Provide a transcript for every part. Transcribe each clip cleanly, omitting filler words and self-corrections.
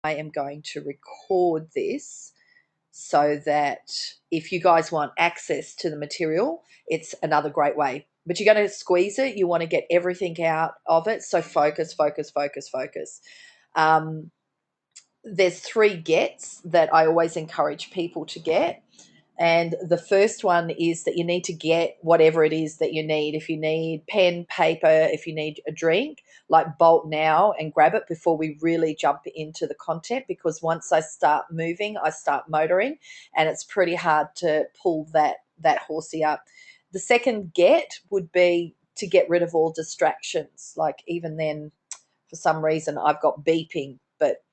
I am going to record this so that if you guys want access to the material, it's another great way. But you're going to squeeze it. You want to get everything out of it. So focus, focus, focus, focus. There's 3 gets that I always encourage people to get. And the first one is that you need to get whatever it is that you need. If you need pen, paper, if you need a drink, like bolt now and grab it before we really jump into the content, because once I start moving, I start motoring, and it's pretty hard to pull that horsey up. The second get would be to get rid of all distractions. Like even then, for some reason, I've got beeping, but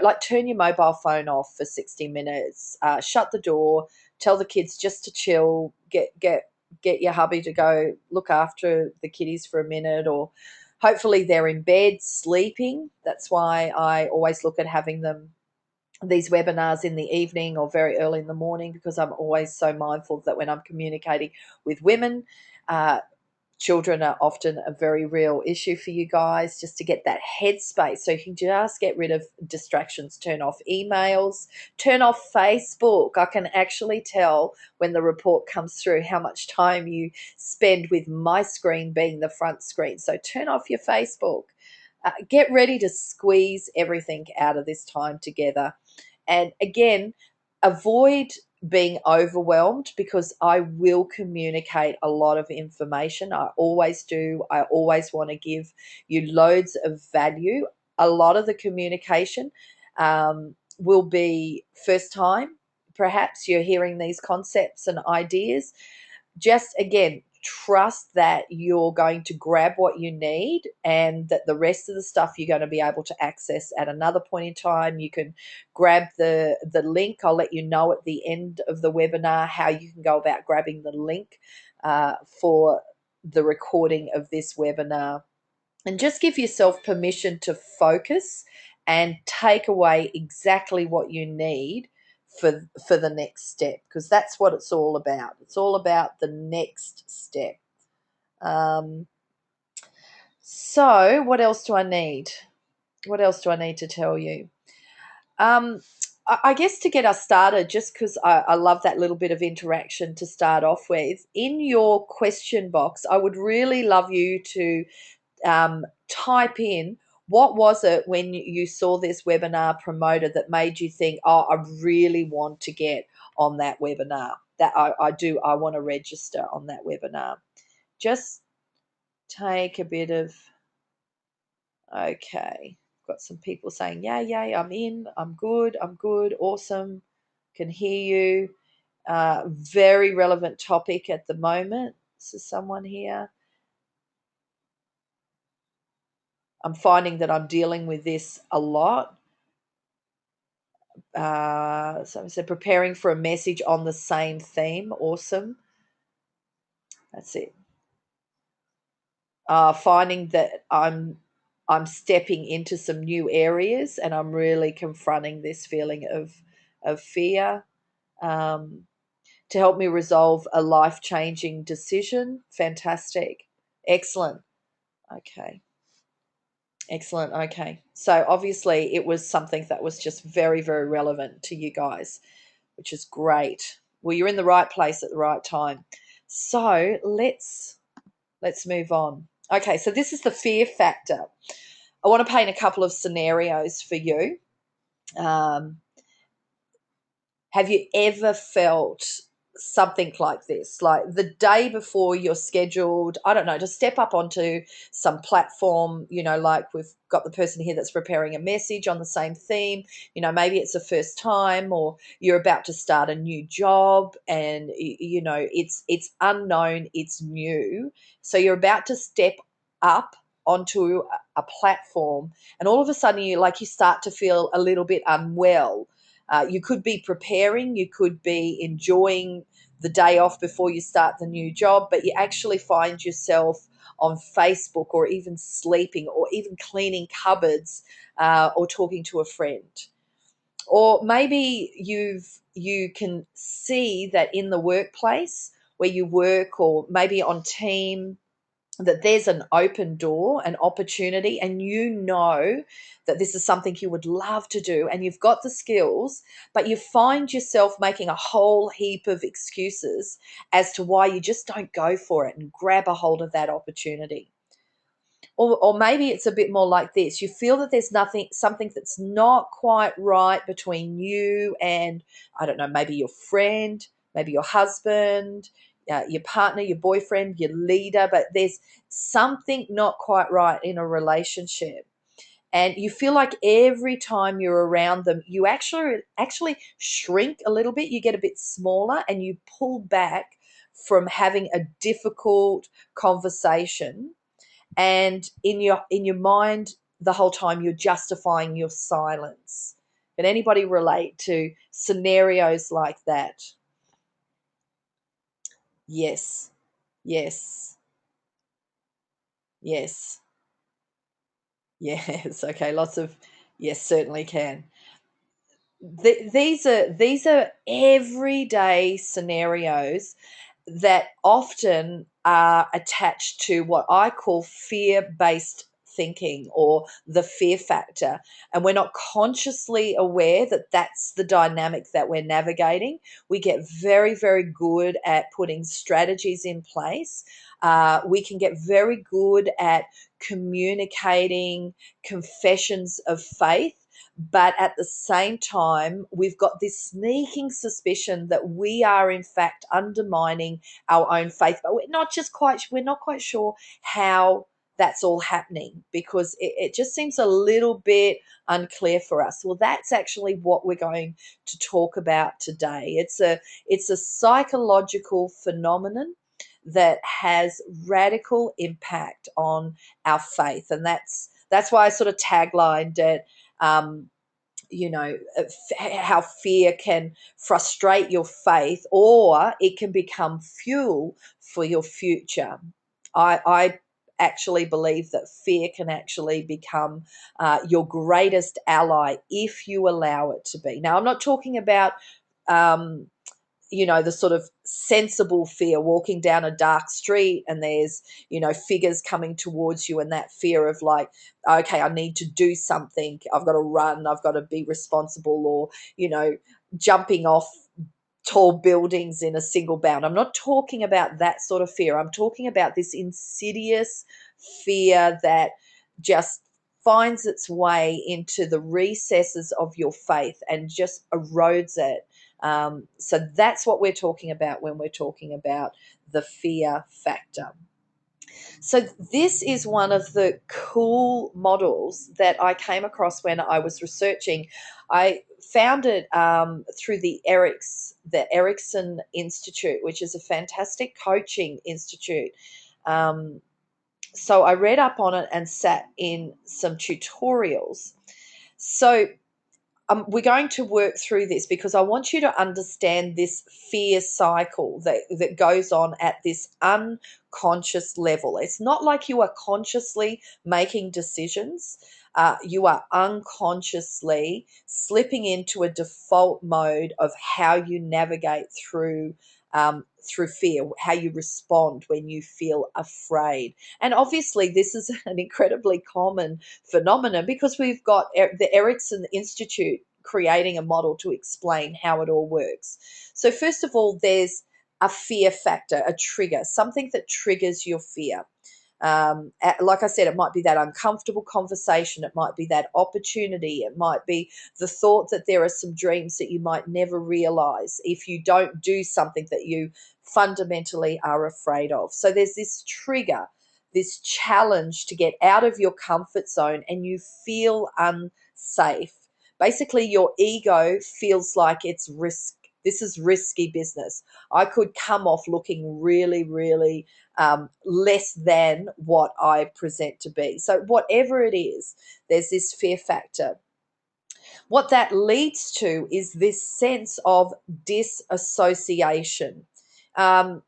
like turn your mobile phone off for 60 minutes, shut the door, tell the kids just to chill, get your hubby to go look after the kiddies for a minute, or hopefully they're in bed sleeping. That's why I always look at having them these webinars in the evening or very early in the morning, because I'm always so mindful that when I'm communicating with women, children are often a very real issue for you guys, just to get that headspace so you can just get rid of distractions. Turn off emails, turn off Facebook. I can actually tell when the report comes through how much time you spend with my screen being the front screen. So turn off your Facebook. Get ready to squeeze everything out of this time together. And again, avoid being overwhelmed, because I will communicate a lot of information. I always do. I always want to give you loads of value. A lot of the communication will be first time. Perhaps you're hearing these concepts and ideas. Just again, trust that you're going to grab what you need, and that the rest of the stuff you're going to be able to access at another point in time. You can grab the link. I'll let you know at the end of the webinar how you can go about grabbing the link for the recording of this webinar, and just give yourself permission to focus and take away exactly what you need for the next step, because that's what it's all about. It's all about the next step. So what else do I need? What else do I need to tell you? I guess to get us started, just because I love that little bit of interaction to start off with, in your question box, I would really love you to type in, what was it when you saw this webinar promoted that made you think, oh, I really want to get on that webinar, that I want to register on that webinar. Just take a bit of, okay, got some people saying, yay, I'm in, I'm good, awesome, can hear you. Very relevant topic at the moment. This is someone here. I'm finding that I'm dealing with this a lot. So I said preparing for a message on the same theme. Awesome. That's it. Finding that I'm stepping into some new areas, and I'm really confronting this feeling of fear, to help me resolve a life-changing decision. Fantastic. Excellent. Okay. Excellent. Okay. So obviously it was something that was just very, very relevant to you guys, which is great. Well, you're in the right place at the right time. So let's move on. Okay, so this is the fear factor. I want to paint a couple of scenarios for you. Have you ever felt something like this? Like the day before you're scheduled, I don't know, to step up onto some platform, like we've got the person here that's preparing a message on the same theme. Maybe it's the first time, or you're about to start a new job, and it's unknown, it's new. So you're about to step up onto a platform, and all of a sudden you start to feel a little bit unwell. You could be preparing, you could be enjoying the day off before you start the new job, but you actually find yourself on Facebook, or even sleeping, or even cleaning cupboards, or talking to a friend. Or maybe you can see that in the workplace where you work, or maybe on team, that there's an open door, an opportunity, and you know that this is something you would love to do and you've got the skills, but you find yourself making a whole heap of excuses as to why you just don't go for it and grab a hold of that opportunity. Or maybe it's a bit more like this. You feel that there's something that's not quite right between you and, I don't know, maybe your friend, maybe your husband, your partner, your boyfriend, your leader, but there's something not quite right in a relationship. And you feel like every time you're around them, you actually shrink a little bit, you get a bit smaller, and you pull back from having a difficult conversation, and in your mind the whole time you're justifying your silence. Can anybody relate to scenarios like that? Yes. Yes. Yes. Yes. Okay, lots of, yes, certainly can. These are everyday scenarios that often are attached to what I call fear-based thinking, or the fear factor. And we're not consciously aware that that's the dynamic that we're navigating. We get very, very good at putting strategies in place. We can get very good at communicating confessions of faith, but at the same time, we've got this sneaking suspicion that we are in fact undermining our own faith, but we're not quite sure how that's all happening, because it just seems a little bit unclear for us. Well, that's actually what we're going to talk about today. It's a psychological phenomenon that has radical impact on our faith, and that's why I sort of taglined it. Um, how fear can frustrate your faith, or it can become fuel for your future. I actually believe that fear can actually become your greatest ally if you allow it to be. Now, I'm not talking about um, the sort of sensible fear, walking down a dark street and there's, figures coming towards you, and that fear of like, okay, I need to do something. I've got to run. I've got to be responsible, or, jumping off tall buildings in a single bound. I'm not talking about that sort of fear. I'm talking about this insidious fear that just finds its way into the recesses of your faith and just erodes it. So that's what we're talking about when we're talking about the fear factor. So this is one of the cool models that I came across when I was researching. I found it through the Erickson Institute, which is a fantastic coaching institute. Um, so I read up on it and sat in some tutorials. So we're going to work through this because I want you to understand this fear cycle that goes on at this unconscious level. It's not like you are consciously making decisions. You are unconsciously slipping into a default mode of how you navigate through fear, how you respond when you feel afraid. And obviously, this is an incredibly common phenomenon because we've got the Erickson Institute creating a model to explain how it all works. So, first of all, there's a fear factor, a trigger, something that triggers your fear. Like I said, it might be that uncomfortable conversation, it might be that opportunity, it might be the thought that there are some dreams that you might never realize if you don't do something that you fundamentally are afraid of. So there's this trigger, this challenge to get out of your comfort zone, and you feel unsafe. Basically, your ego feels like it's risk. This is risky business. I could come off looking really, really less than what I present to be. So, whatever it is, there's this fear factor. What that leads to is this sense of disassociation. Um,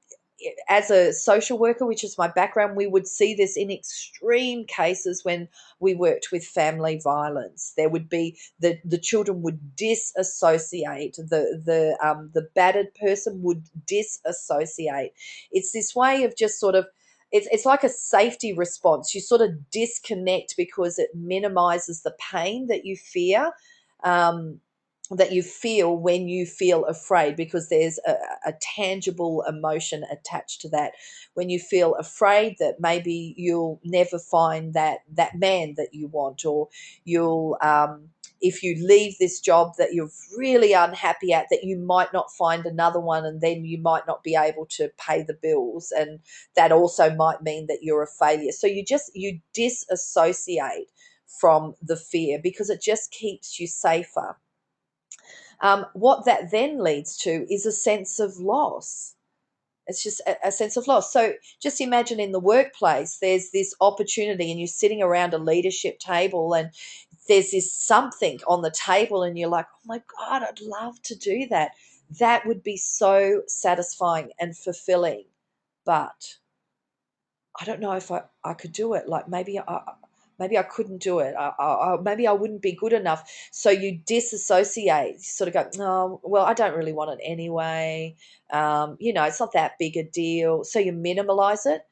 as a social worker, which is my background, we would see this in extreme cases when we worked with family violence. There would be the children would disassociate, the battered person would disassociate. It's this way of just sort of, it's like a safety response. You sort of disconnect because it minimizes the pain that you fear, um, that you feel when you feel afraid, because there's a tangible emotion attached to that. When you feel afraid that maybe you'll never find that man that you want, or you'll if you leave this job that you're really unhappy at, that you might not find another one, and then you might not be able to pay the bills, and that also might mean that you're a failure. So you disassociate from the fear because it just keeps you safer. What that then leads to is a sense of loss. It's just a sense of loss. So just imagine in the workplace, there's this opportunity, and you're sitting around a leadership table, and there's this something on the table, and you're like, oh my God, I'd love to do that. That would be so satisfying and fulfilling. But I don't know if I could do it. Like maybe I couldn't do it. Maybe I wouldn't be good enough. So you disassociate. You sort of go, no, well, I don't really want it anyway. It's not that big a deal. So you minimalize it,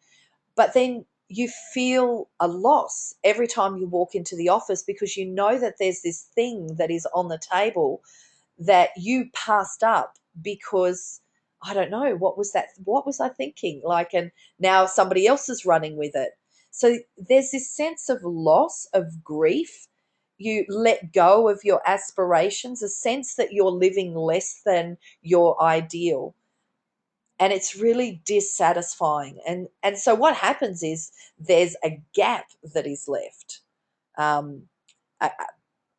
but then you feel a loss every time you walk into the office, because you know that there's this thing that is on the table that you passed up because I don't know, what was I thinking, like, and now somebody else is running with it. So there's this sense of loss, of grief. You let go of your aspirations, a sense that you're living less than your ideal, and it's really dissatisfying. And so what happens is there's a gap that is left, um, a,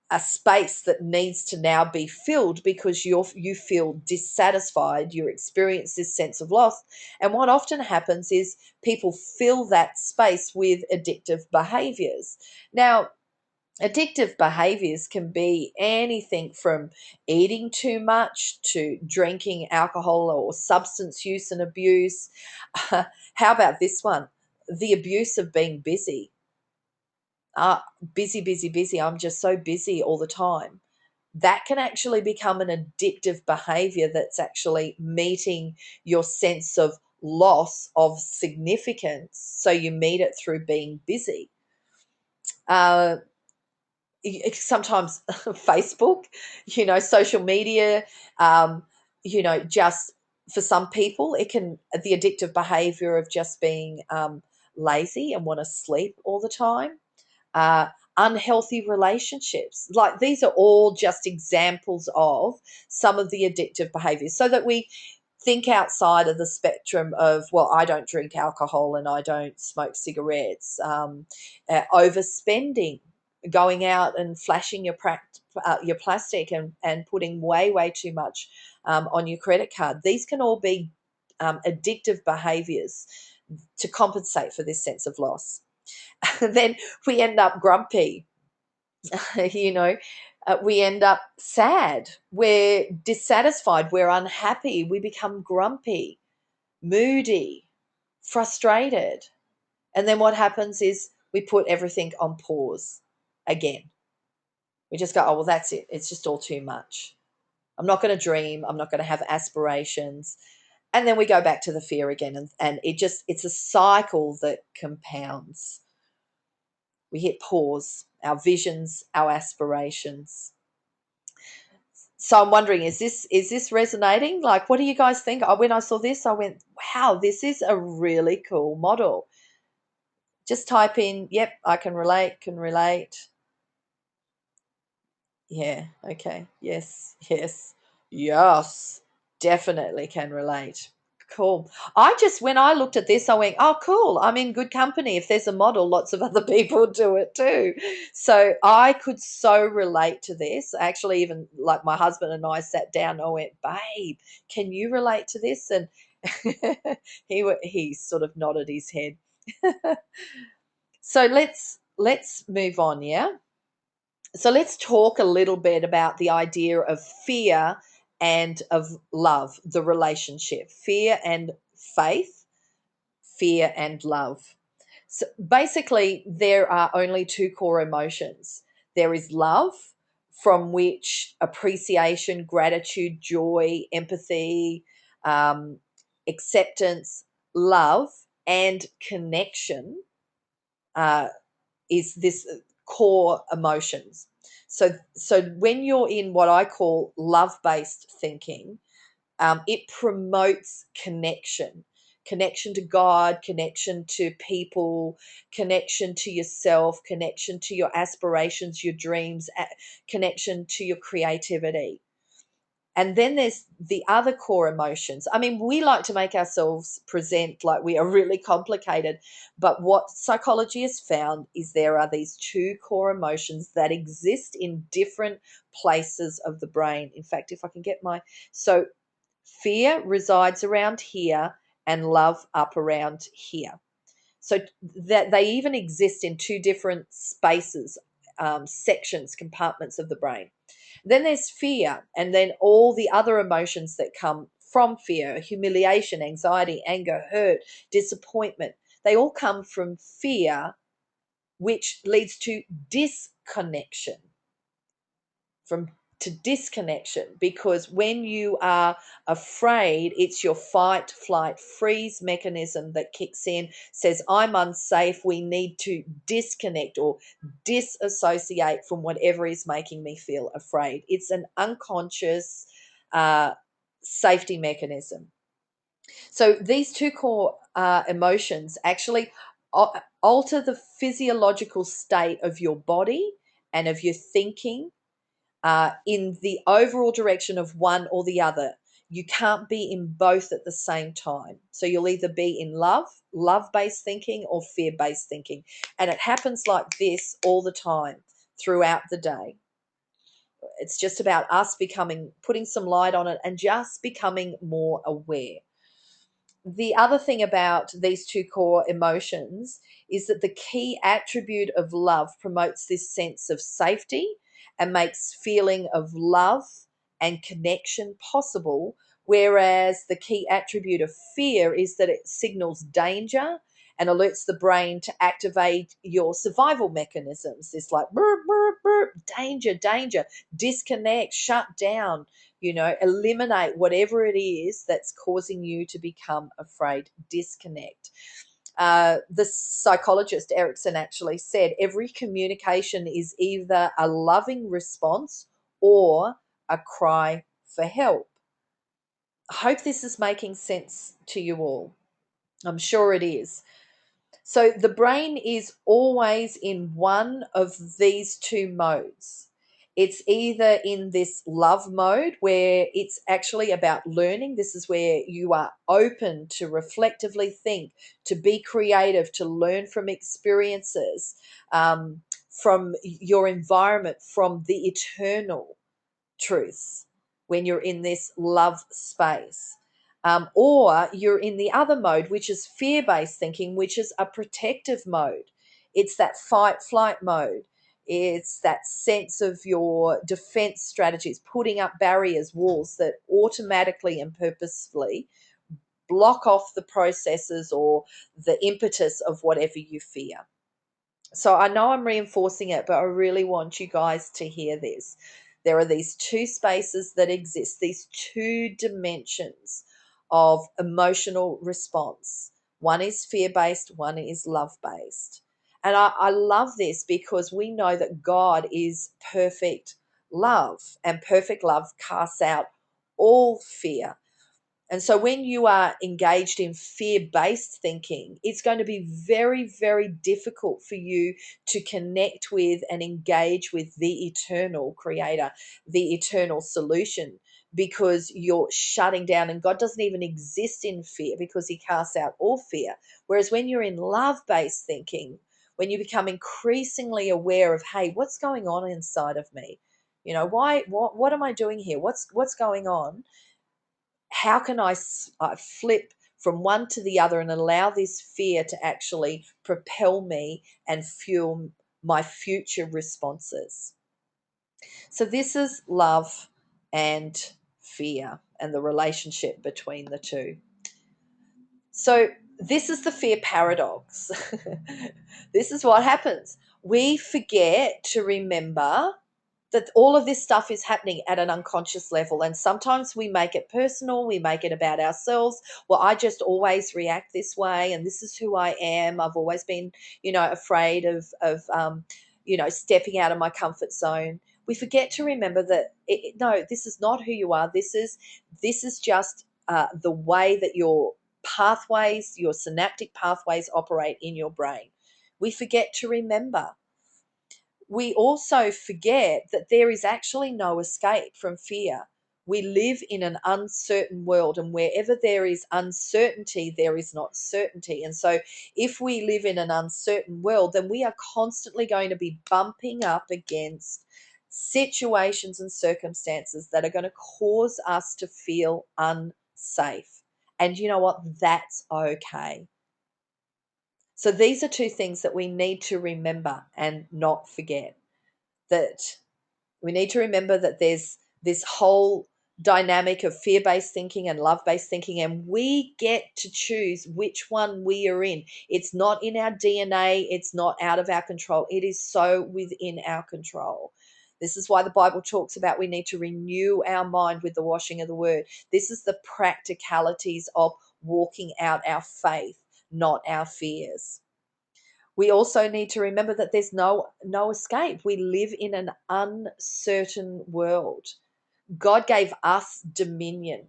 a space that needs to now be filled because you feel dissatisfied. You experience this sense of loss, and what often happens is people fill that space with addictive behaviors. Now, addictive behaviors can be anything from eating too much to drinking alcohol or substance use and abuse. How about this one? The abuse of being busy. Busy, busy, busy. I'm just so busy all the time. That can actually become an addictive behavior that's actually meeting your sense of loss of significance. So you meet it through being busy. Uh, Sometimes Facebook, social media, just for some people, it can, the addictive behavior of just being lazy and want to sleep all the time. uh, Unhealthy relationships. Like, these are all just examples of some of the addictive behaviors, so that we think outside of the spectrum of, well, I don't drink alcohol and I don't smoke cigarettes. Overspending, going out and flashing your plastic, and putting way, way too much on your credit card. These can all be addictive behaviors to compensate for this sense of loss. Then we end up grumpy. you know, we end up sad. We're dissatisfied. We're unhappy. We become grumpy, moody, frustrated. And then what happens is we put everything on pause again. We just go, oh, well, that's it. It's just all too much. I'm not going to dream. I'm not going to have aspirations. And then we go back to the fear again. And it's a cycle that compounds. We hit pause, our visions, our aspirations. So I'm wondering, is this resonating? Like, what do you guys think? When I saw this, I went, wow, this is a really cool model. Just type in, yep, I can relate, can relate. Yeah, okay. Yes, yes, yes. Definitely can relate. Cool. When I looked at this, I went, oh, cool. I'm in good company. If there's a model, lots of other people do it too. So I could so relate to this. Actually, even like my husband and I sat down and I went, babe, can you relate to this? And he sort of nodded his head. So let's move on, yeah? So let's talk a little bit about the idea of fear and of love, the relationship, fear and faith, fear and love. So basically, there are only two core emotions. There is love, from which appreciation, gratitude, joy, empathy, um, acceptance, love. and connection is this core emotions. So when you're in what I call love-based thinking, it promotes connection to God, connection to people, connection to yourself, connection to your aspirations, your dreams, connection to your creativity. And then there's the other core emotions. I mean, we like to make ourselves present like we are really complicated, but what psychology has found is there are these two core emotions that exist in different places of the brain. In fact, if I can get so fear resides around here and love up around here. So that they even exist in two different spaces, sections, compartments of the brain. Then there's fear, and then all the other emotions that come from fear: humiliation, anxiety, anger, hurt, disappointment. They all come from fear, which leads to disconnection. From to disconnection, because when you are afraid, it's your fight, flight, freeze mechanism that kicks in, says, I'm unsafe. We need to disconnect or disassociate from whatever is making me feel afraid. It's an unconscious safety mechanism. So these two core emotions actually alter the physiological state of your body and of your thinking in the overall direction of one or the other. You can't be in both at the same time. So you'll either be in love-based thinking, or fear-based thinking. And it happens like this all the time throughout the day. It's just about us putting some light on it and just becoming more aware. The other thing about these two core emotions is that the key attribute of love promotes this sense of safety and makes feeling of love and connection possible, whereas the key attribute of fear is that it signals danger and alerts the brain to activate your survival mechanisms. It's like burp, burp, burp, danger, danger, disconnect, shut down, eliminate whatever it is that's causing you to become afraid. Disconnect. The psychologist Erickson actually said every communication is either a loving response or a cry for help. I hope this is making sense to you all. I'm sure it is. So the brain is always in one of these two modes. It's either in this love mode where it's actually about learning. This is where you are open to reflectively think, to be creative, to learn from experiences, from your environment, from the eternal truths, when you're in this love space. Or you're in the other mode, which is fear-based thinking, which is a protective mode. It's that fight flight mode. It's that sense of your defense strategies, putting up barriers, walls that automatically and purposefully block off the processes or the impetus of whatever you fear. So I know I'm reinforcing it, but I really want you guys to hear this. There are these two spaces that exist, these two dimensions of emotional response. One is fear-based, one is love-based. And I love this because we know that God is perfect love, and perfect love casts out all fear. And so when you are engaged in fear-based thinking, it's going to be very, very difficult for you to connect with and engage with the eternal creator, the eternal solution, because you're shutting down, and God doesn't even exist in fear because he casts out all fear. Whereas when you're in love-based thinking, when you become increasingly aware of, hey, what's going on inside of me? What am I doing here? What's going on? How can I flip from one to the other and allow this fear to actually propel me and fuel my future responses? So this is love and fear and the relationship between the two. So this is the fear paradox. This is what happens. We forget to remember that all of this stuff is happening at an unconscious level. And sometimes we make it personal, we make it about ourselves. Well, I just always react this way, and this is who I am. I've always been, afraid of stepping out of my comfort zone. We forget to remember that no, this is not who you are. This is just the way that your pathways, your synaptic pathways operate in your brain. We forget to remember. We also forget that there is actually no escape from fear. We live in an uncertain world, and wherever there is uncertainty, there is not certainty. And so, if we live in an uncertain world, then we are constantly going to be bumping up against situations and circumstances that are going to cause us to feel unsafe. And you know what? That's okay. So, these are two things that we need to remember and not forget. That we need to remember that there's this whole dynamic of fear-based thinking and love-based thinking, and we get to choose which one we are in. It's not in our DNA, it's not out of our control. It is so within our control. This is why the Bible talks about we need to renew our mind with the washing of the word. This is the practicalities of walking out our faith, not our fears. We also need to remember that there's no escape. We live in an uncertain world. God gave us dominion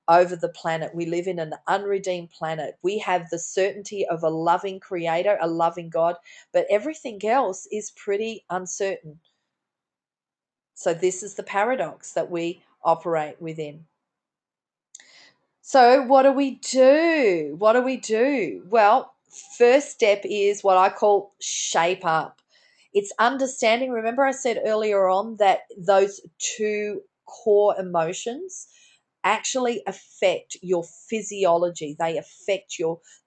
over the planet. We live in an unredeemed planet. We have the certainty of a loving creator, a loving God, but everything else is pretty uncertain. So this is the paradox that we operate within. So what do we do? What do we do? Well, first step is what I call shape up. It's understanding. Remember, I said earlier on that those two core emotions actually affect your physiology. They affect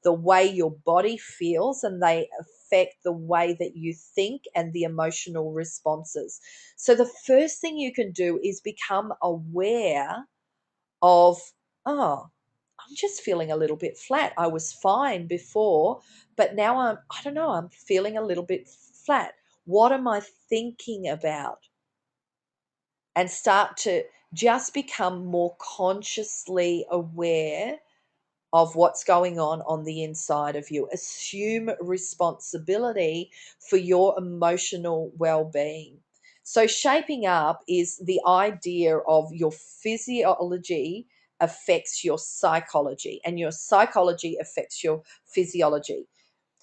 the way your body feels, and they affect the way that you think and the emotional responses. So the first thing you can do is become aware of, oh, I'm just feeling a little bit flat. I was fine before, but now I don't know, I'm feeling a little bit flat. What am I thinking about? And start to just become more consciously aware of what's going on the inside of you. Assume responsibility for your emotional well-being. So shaping up is the idea of your physiology affects your psychology, and your psychology affects your physiology.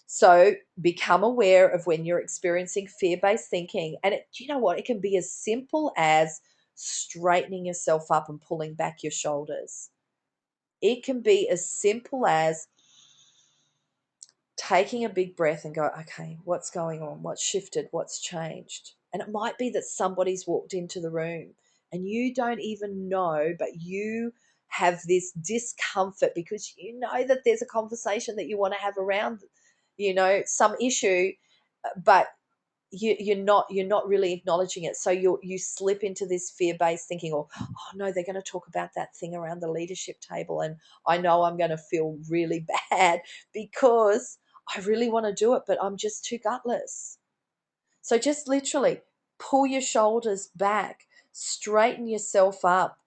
So become aware of when you're experiencing fear-based thinking. And you know what? It can be as simple as straightening yourself up and pulling back your shoulders. It can be as simple as taking a big breath and go, okay, what's going on? What's shifted? What's changed? And it might be that somebody's walked into the room and you don't even know, but you have this discomfort because you know that there's a conversation that you want to have around, some issue, but you're not really acknowledging it. So you slip into this fear-based thinking, or oh no, they're going to talk about that thing around the leadership table, and I know I'm going to feel really bad because I really want to do it, but I'm just too gutless. So just literally pull your shoulders back, straighten yourself up.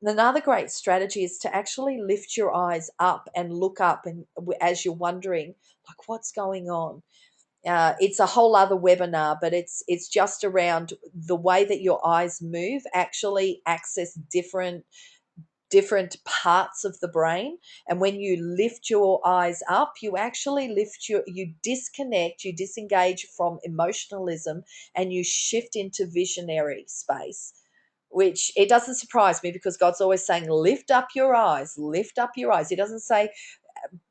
Another great strategy is to actually lift your eyes up and look up, and as you're wondering, like, what's going on? It's a whole other webinar, but it's just around the way that your eyes move actually access different parts of the brain. And when you lift your eyes up, you actually you disconnect, you disengage from emotionalism, and you shift into visionary space. Which it doesn't surprise me, because God's always saying, lift up your eyes, lift up your eyes. He doesn't say,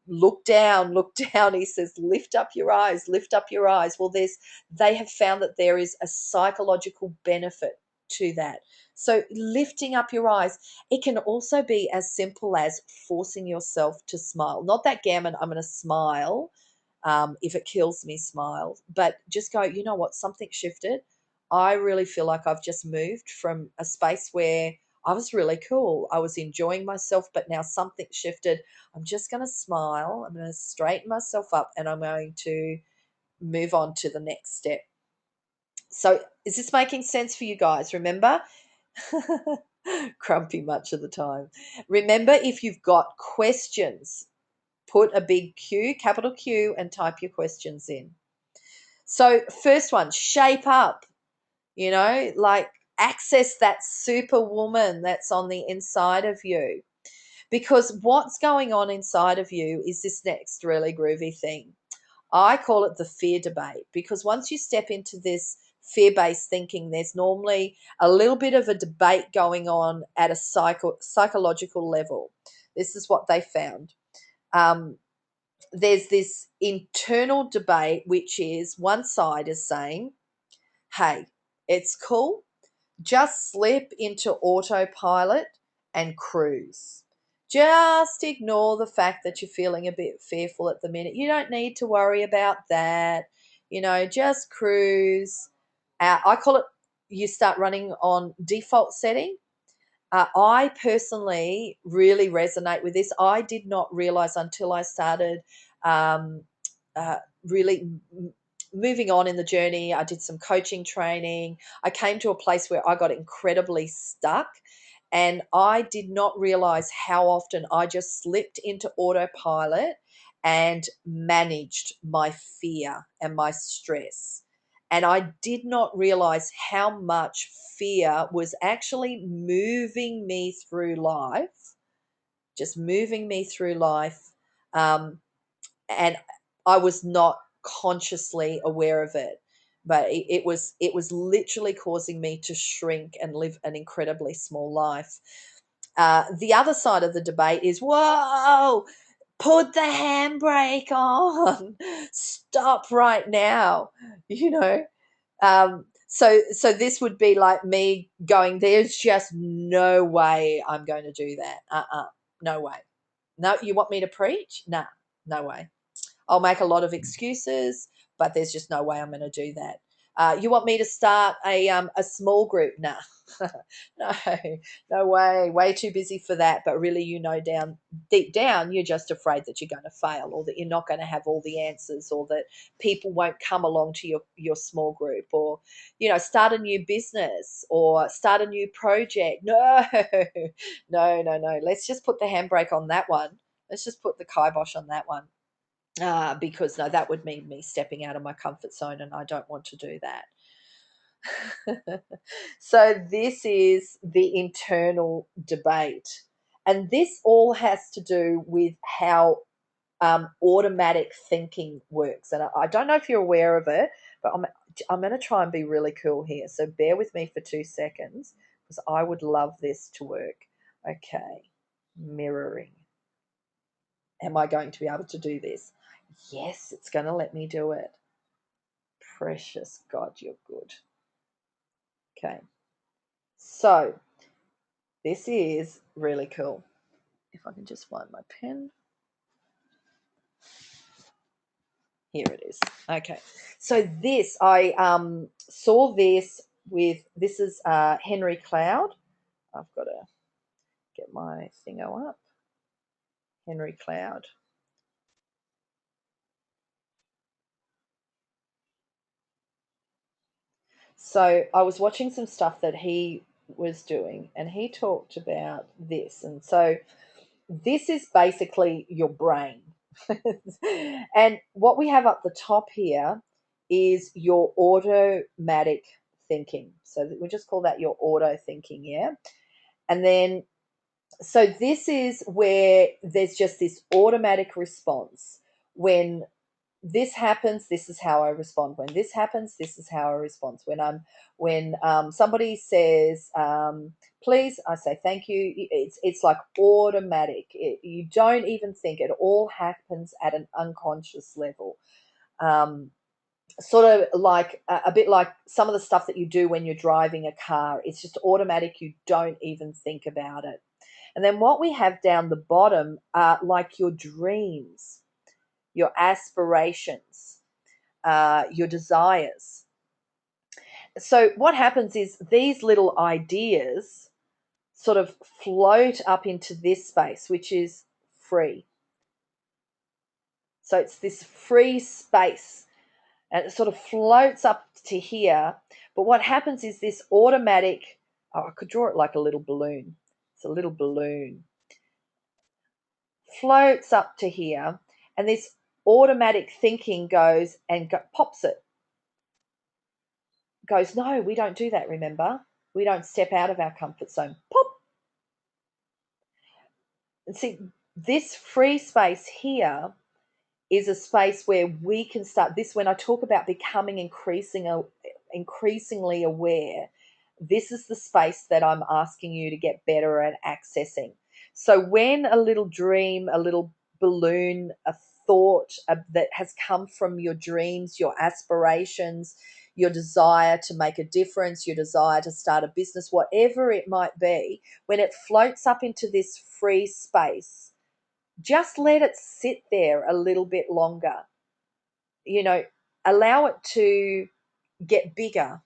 look down, look down. He says, lift up your eyes, lift up your eyes. Well, they have found that there is a psychological benefit to that. So lifting up your eyes, it can also be as simple as forcing yourself to smile. Not that gammon, I'm going to smile. If it kills me, smile. But just go, you know what, something shifted. I really feel like I've just moved from a space where I was really cool. I was enjoying myself, but now something shifted. I'm just going to smile. I'm going to straighten myself up, and I'm going to move on to the next step. So is this making sense for you guys? Remember, grumpy much of the time. Remember, if you've got questions, put a big Q, capital Q, and type your questions in. So, first one, shape up, like access that superwoman that's on the inside of you. Because what's going on inside of you is this next really groovy thing. I call it the fear debate, because once you step into this fear-based thinking, there's normally a little bit of a debate going on at a psychological level. This is what they found. There's this internal debate, which is one side is saying, hey, it's cool, just slip into autopilot and cruise. Just ignore the fact that you're feeling a bit fearful at the minute. You don't need to worry about that. Just cruise. I call it, you start running on default setting. I personally really resonate with this. I did not realize until I started um, really moving on in the journey. I did some coaching training. I came to a place where I got incredibly stuck, and I did not realize how often I just slipped into autopilot and managed my fear and my stress. And I did not realize how much fear was actually moving me through life, just moving me through life. And I was not consciously aware of it, but it was literally causing me to shrink and live an incredibly small life. The other side of the debate is, whoa, put the handbrake on, stop right now, you know. So this would be like me going, there's just no way I'm going to do that. No way. No, you want me to preach? Nah, no way. I'll make a lot of excuses, but there's just no way I'm going to do that. You want me to start a small group? Nah, no, no way. Way too busy for that. But really, deep down, you're just afraid that you're going to fail, or that you're not going to have all the answers, or that people won't come along to your small group, or start a new business or start a new project. No, no, no, no. Let's just put the handbrake on that one. Let's just put the kibosh on that one. Because no, that would mean me stepping out of my comfort zone, and I don't want to do that. So this is the internal debate, and this all has to do with how automatic thinking works. And I don't know if you're aware of it, but I'm going to try and be really cool here. So bear with me for 2 seconds, because I would love this to work. Okay, mirroring. Am I going to be able to do this? Yes, it's going to let me do it. Precious God, you're good. Okay. So this is really cool. If I can just find my pen. Here it is. Okay. So this, I saw this this is Henry Cloud. I've got to get my thingo up. Henry Cloud. So I was watching some stuff that he was doing, and he talked about this. And so this is basically your brain. And what we have up the top here is your automatic thinking. So we just call that your auto thinking, yeah? And then, so this is where there's just this automatic response. When this happens, this is how I respond. When this happens, this is how I respond. When somebody says please, I say thank you. It's like automatic. You don't even think. It all happens at an unconscious level. Sort of like a bit like some of the stuff that you do when you're driving a car. It's just automatic. You don't even think about it. And then what we have down the bottom are like your dreams, your aspirations, your desires. So what happens is these little ideas sort of float up into this space, which is free. So it's this free space. and it sort of floats up to here. But what happens is this automatic, oh, I could draw it like a little balloon. It's a little balloon, floats up to here, and this automatic thinking goes and pops it. Goes, no, we don't do that, remember? We don't step out of our comfort zone. Pop. And see, this free space here is a space where we can start this. When I talk about becoming increasingly aware, this is the space that I'm asking you to get better at accessing. So when a little dream, a little balloon, a thought that has come from your dreams, your aspirations, your desire to make a difference, your desire to start a business, whatever it might be, when it floats up into this free space, just let it sit there a little bit longer. You know, allow it to get bigger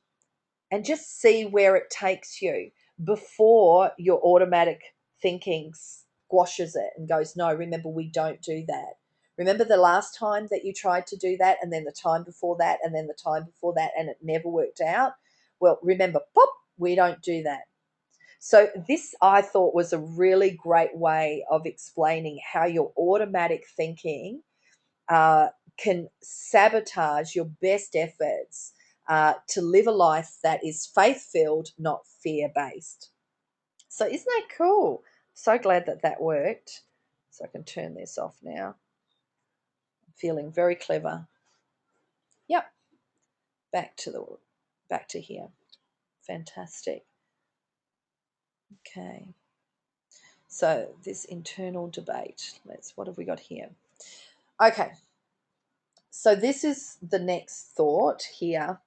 and just see where it takes you before your automatic thinking squashes it and goes, no, remember, we don't do that. Remember the last time that you tried to do that, and then the time before that, and then the time before that, and it never worked out? Well, remember, pop, we don't do that. So this, I thought, was a really great way of explaining how your automatic thinking uh, can sabotage your best efforts to live a life that is faith-filled, not fear-based. So isn't that cool? So glad that that worked. So I can turn this off now. I'm feeling very clever. Yep, back to here. Fantastic. Okay. So this internal debate. What have we got here? Okay. So this is the next thought here.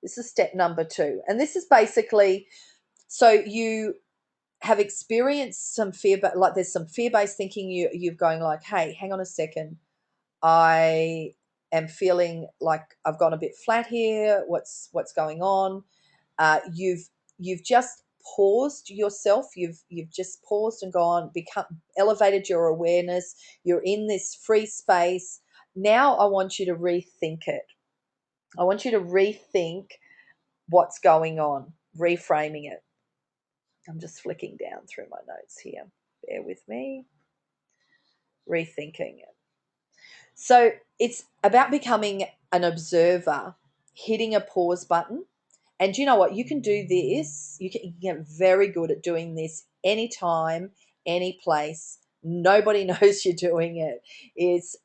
This is step number 2. And this is basically, so you have experienced some fear, but like there's some fear-based thinking. You're going like, hey, hang on a second. I am feeling like I've gone a bit flat here. What's going on? You've just paused yourself. You've just paused and gone, elevated your awareness. You're in this free space. Now I want you to rethink it. I want you to rethink what's going on, reframing it. I'm just flicking down through my notes here. Bear with me. Rethinking it. So it's about becoming an observer, hitting a pause button. And you know what? You can do this. You can get very good at doing this anytime, any place. Nobody knows you're doing it. It's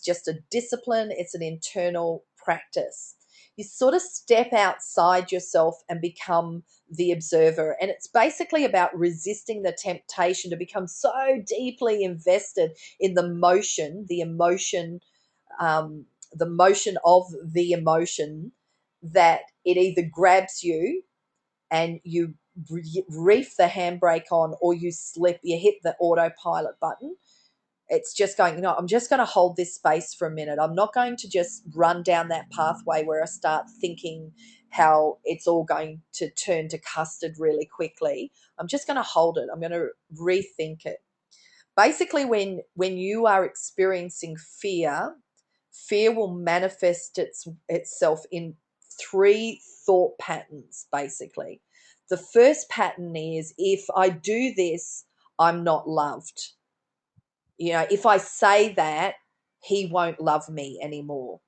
just a discipline. It's an internal practice. You sort of step outside yourself and become the observer. And it's basically about resisting the temptation to become so deeply invested in um, the motion of the emotion, that it either grabs you and you reef the handbrake on, or you hit the autopilot button. It's just going, no, I'm just going to hold this space for a minute. I'm not going to just run down that pathway where I start thinking how it's all going to turn to custard really quickly. I'm just going to hold it. I'm going to rethink it. Basically, when you are experiencing fear will manifest itself in 3 thought patterns, basically. The first pattern is, if I do this, I'm not loved. If I say that, he won't love me anymore.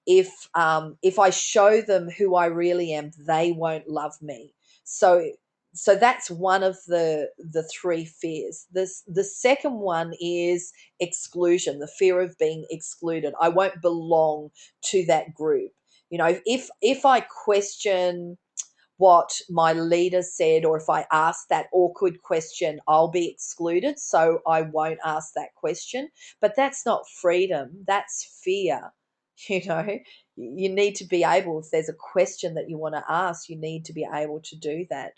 If I show them who I really am, they won't love me. So that's one of the 3 fears. The second one is exclusion, the fear of being excluded. I won't belong to that group. If I question what my leader said, or if I ask that awkward question, I'll be excluded, so I won't ask that question. But that's not freedom, that's fear. You know, you need to be able, if there's a question that you want to ask, you need to be able to do that.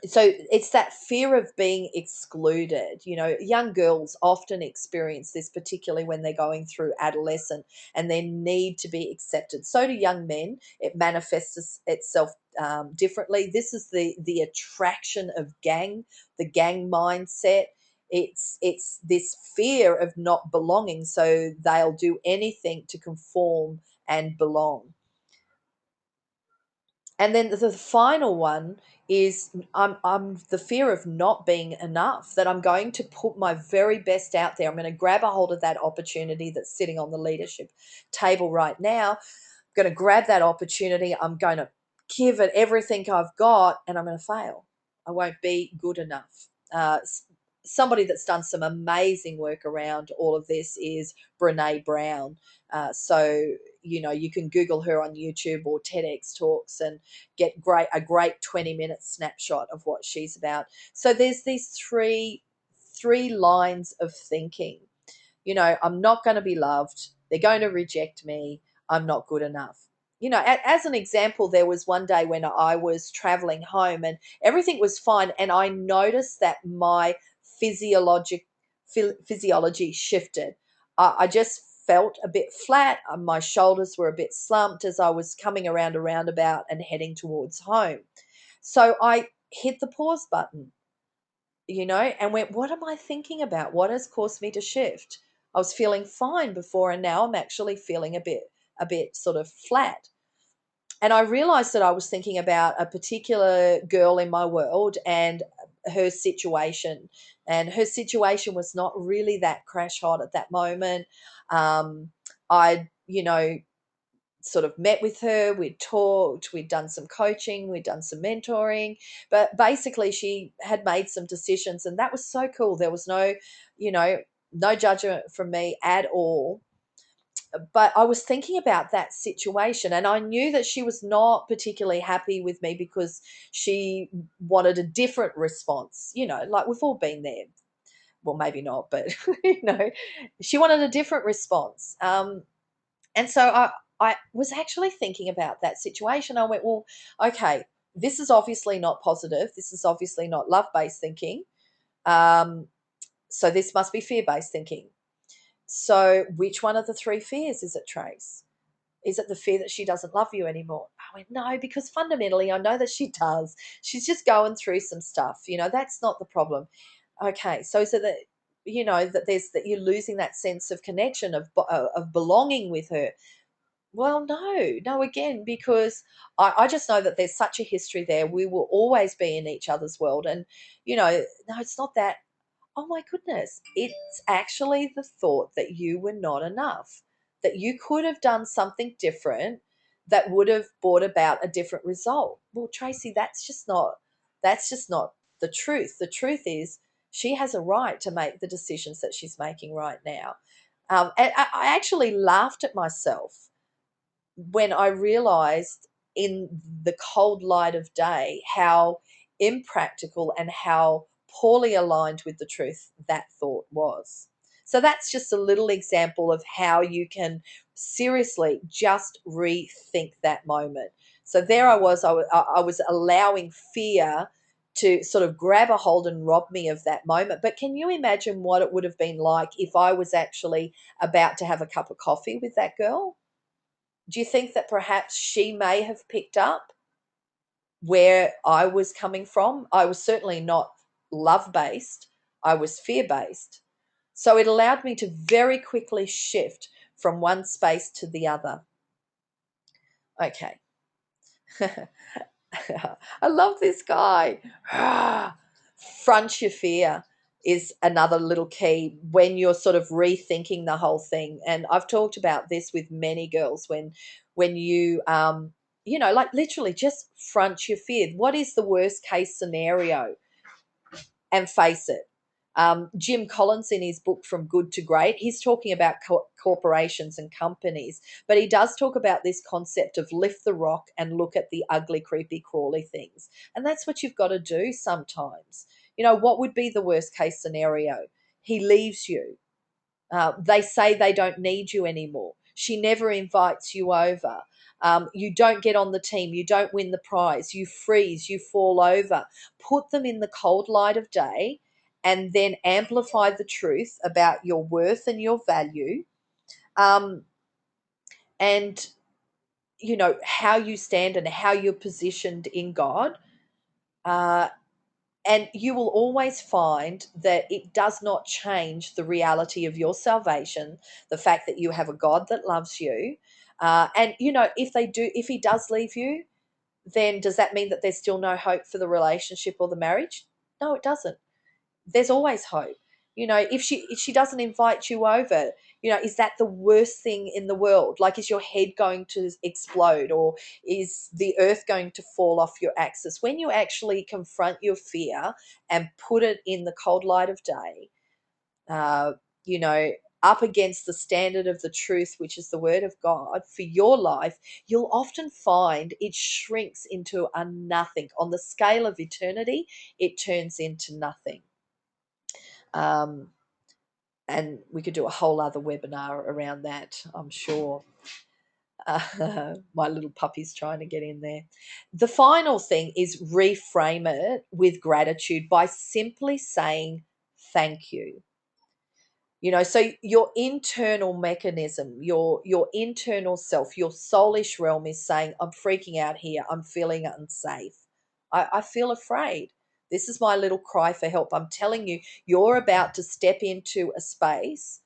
So it's that fear of being excluded. Young girls often experience this, particularly when they're going through adolescent and their need to be accepted. So do young men. It manifests itself differently. This is the attraction of the gang mindset. It's this fear of not belonging, so they'll do anything to conform and belong. And then the final one is I'm the fear of not being enough, that I'm going to put my very best out there. I'm going to grab a hold of that opportunity that's sitting on the leadership table right now. I'm going to grab that opportunity. I'm going to give it everything I've got, and I'm going to fail. I won't be good enough. Somebody that's done some amazing work around all of this is Brene Brown. So you can Google her on YouTube or TEDx talks and get a great 20-minute snapshot of what she's about. So there's these three lines of thinking. I'm not going to be loved. They're going to reject me. I'm not good enough. As an example, there was one day when I was traveling home and everything was fine, and I noticed that my physiology shifted. I just felt a bit flat. My shoulders were a bit slumped as I was coming around a roundabout and heading towards home. So I hit the pause button, and went, what am I thinking about? What has caused me to shift? I was feeling fine before, and now I'm actually feeling a bit sort of flat. And I realized that I was thinking about a particular girl in my world and her situation. And her situation was not really that crash hot at that moment. I, sort of met with her, we'd talked, we'd done some coaching, we'd done some mentoring, but basically she had made some decisions, and that was so cool. There was no judgment from me at all. But I was thinking about that situation, and I knew that she was not particularly happy with me because she wanted a different response, like we've all been there. Well, maybe not, but she wanted a different response. And so I was actually thinking about that situation. I went, well, okay, this is obviously not positive. This is obviously not love-based thinking. So this must be fear-based thinking. So which one of the three fears is it, Trace? Is it the fear that she doesn't love you anymore? I went, no, because fundamentally I know that she does. She's just going through some stuff. That's not the problem. Okay, so that that you're losing that sense of connection of belonging with her. Well, no, again, because I just know that there's such a history there. We will always be in each other's world. And, no, it's not that. Oh my goodness. It's actually the thought that you were not enough, that you could have done something different that would have brought about a different result. Well, Tracy, that's just not the truth. The truth is she has a right to make the decisions that she's making right now. And I actually laughed at myself when I realized in the cold light of day how impractical and how poorly aligned with the truth that thought was. So that's just a little example of how you can seriously just rethink that moment. So there I was allowing fear to sort of grab a hold and rob me of that moment. But can you imagine what it would have been like if I was actually about to have a cup of coffee with that girl? Do you think that perhaps she may have picked up where I was coming from? I was certainly not love based, I was fear based. So it allowed me to very quickly shift from one space to the other. Okay. I love this guy. Front your fear is another little key when you're sort of rethinking the whole thing. And I've talked about this with many girls when you like literally just front your fear. What is the worst case scenario? And face it. Jim Collins, in his book From Good to Great, he's talking about corporations and companies, but he does talk about this concept of lift the rock and look at the ugly, creepy, crawly things. And that's what you've got to do sometimes. What would be the worst case scenario? He leaves you. They say they don't need you anymore. She never invites you over. You don't get on the team. You don't win the prize. You freeze. You fall over. Put them in the cold light of day and then amplify the truth about your worth and your value, um, and, how you stand and how you're positioned in God. Uh, And you will always find that it does not change the reality of your salvation, the fact that you have a God that loves you, And, if he does leave you, then does that mean that there's still no hope for the relationship or the marriage? No, it doesn't. There's always hope. If she doesn't invite you over, is that the worst thing in the world? Like, is your head going to explode, or is the earth going to fall off your axis? When you actually confront your fear and put it in the cold light of day, uh, you know, up against the standard of the truth, which is the word of God for your life, you'll often find it shrinks into a nothing. On the scale of eternity, it turns into nothing. Um, and we could do a whole other webinar around that, I'm sure. My little puppy's trying to get in there. The final thing is reframe it with gratitude by simply saying thank you. So your internal mechanism, your internal self, your soulish realm is saying, I'm freaking out here, I'm feeling unsafe, I feel afraid, this is my little cry for help. I'm telling you, you're about to step into a space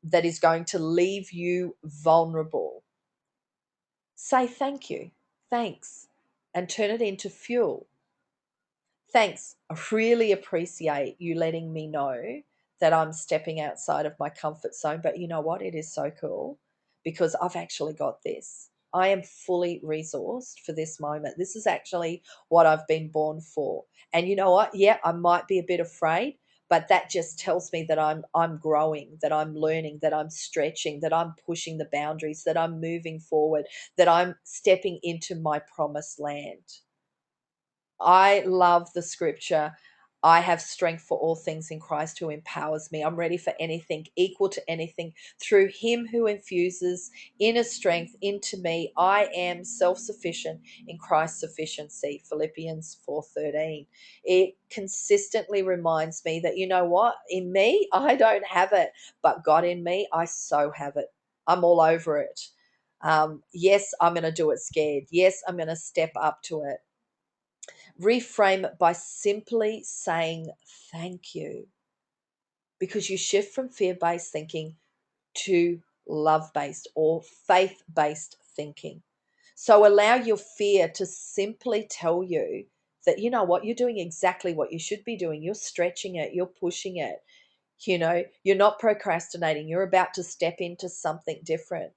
that is going to leave you vulnerable. Say thank you, thanks, and turn it into fuel. Thanks. I really appreciate you letting me know that I'm stepping outside of my comfort zone. But you know what? It is so cool because I've actually got this. I am fully resourced for this moment. This is actually what I've been born for. And you know what? Yeah, I might be a bit afraid, but that just tells me that I'm growing, that I'm learning, that I'm stretching, that I'm pushing the boundaries, that I'm moving forward, that I'm stepping into my promised land. I love the scripture. I have strength for all things in Christ who empowers me. I'm ready for anything, equal to anything, through him who infuses inner strength into me. I am self-sufficient in Christ's sufficiency. Philippians 4:13. It consistently reminds me that, you know what? In me, I don't have it, but God in me, I so have it. I'm all over it. Yes, I'm going to do it scared. Yes, I'm going to step up to it. Reframe it by simply saying thank you, because you shift from fear based thinking to love based or faith based thinking. So allow your fear to simply tell you that, you know what, you're doing exactly what you should be doing. You're stretching it, you're pushing it. You're not procrastinating. You're about to step into something different,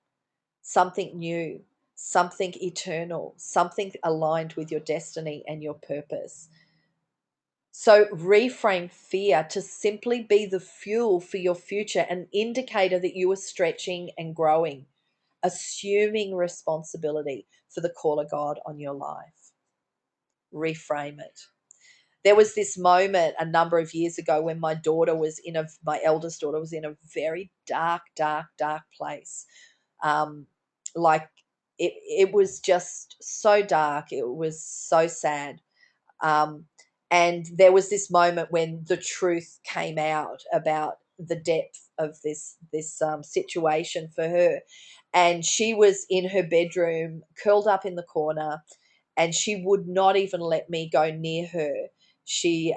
something new, something eternal, something aligned with your destiny and your purpose. So reframe fear to simply be the fuel for your future, an indicator that you are stretching and growing, assuming responsibility for the call of God on your life. Reframe it. There was this moment a number of years ago when my eldest daughter was in a very dark, dark, dark place. Like it was just so dark. It was so sad. And there was this moment when the truth came out about the depth of this situation for her, and she was in her bedroom curled up in the corner, and she would not even let me go near her. She